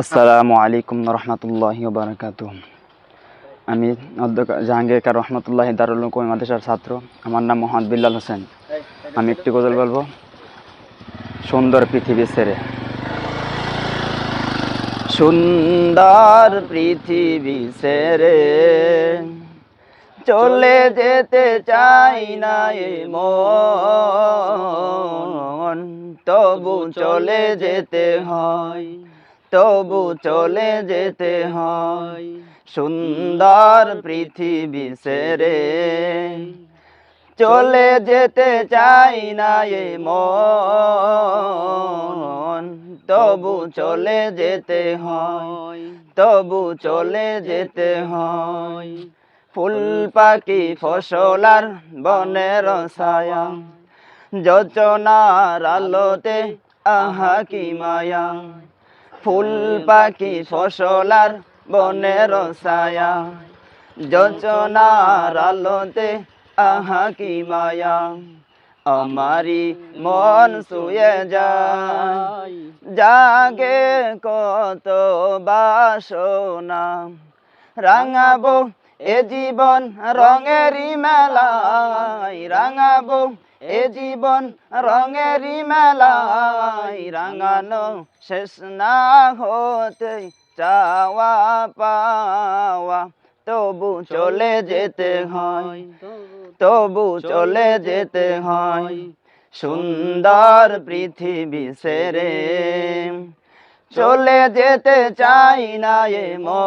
আসসালামু আলাইকুম রহমতুল্লাহি ওয়া বারাকাতুহু। আমি অধ্যক্ষ জাহাঙ্গীর কার রহমতুল্লাহি দারুল উলুম কওমি মাদ্রাসার ছাত্র। আমার নাম মোহাম্মদ বিল্লাল হোসেন। আমি একটি গজল বলবো, সুন্দর পৃথিবী ছেড়ে। সুন্দর পৃথিবী ছেড়ে চলে যেতে চাই না এ মন, তবু চলে যেতে হয়, তবু চলে যেতে হয়। সুন্দর পৃথিবী ছেড়ে চলে যেতে চাই না এ মন, তবু চলে যেতে হয়, তবু চলে যেতে হয়। ফুল পাখি ফসলার বনের ছায়া, যোজনার আলোতে আহা কি মায়া। ফুল পাখি ফসলার বনের ছায়া, যোজনার আলোতে আহা কি মায়া। আমারি মন ছুঁয়ে যায়, জাগে কত বাসনা। রাঙাবো এ জীবন রঙেরই মেলায়, রাঙাবো এ জীবন রঙেরই মেলায়। রাঙানো শেষ না হতে চাওয়া পাওয়া, তবু চলে যেতে হয়, তবু চলে যেতে হয়। সুন্দর পৃথিবী ছেড়ে চলে যেতে চাই না এ মন,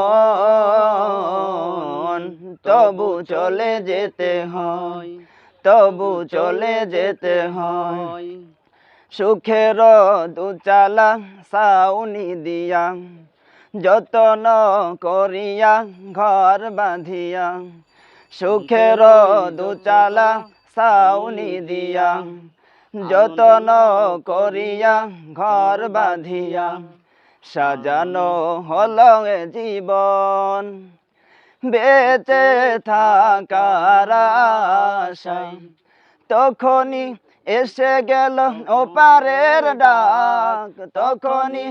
তবু চলে যেতে হয়, তবু চলে যেতে হয়। সুখের দুচালা ছাউনি দিয়া, যতন করিয়া ঘর বাঁধিয়া। সুখের দুচালা ছাউনি দিয়া, যতন করিয়া ঘর বাঁধিয়া। সাজানো হলো এ জীবন বেঁচে থাকার আশায়, তখনই এসে গেল ওপারের ডাক, তখনই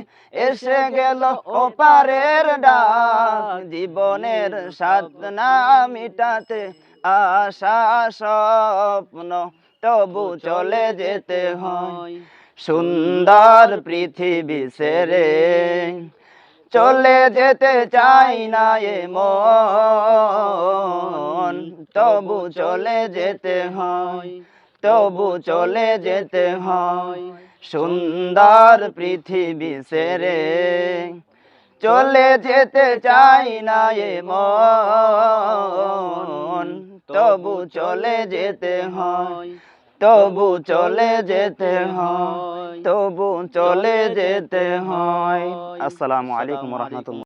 এসে গেল ওপারের ডাক। জীবনের স্বাদ না মিটাতে আশা স্বপ্ন, তবু চলে যেতে হয়। সুন্দর পৃথিবী ছেড়ে চলে যেতে চাই না এ মন, তবু চলে যেতে হয়, তবু চলে যেতে হয়। সুন্দর পৃথিবী ছেড়ে চলে যেতে চাই না এ মন, তবু চলে যেতে হয়, তবু চলে যেতে হয়, তবু চলে যেতে হয়। আসসালামু আলাইকুম ওয়া রাহমাতুল্লাহ।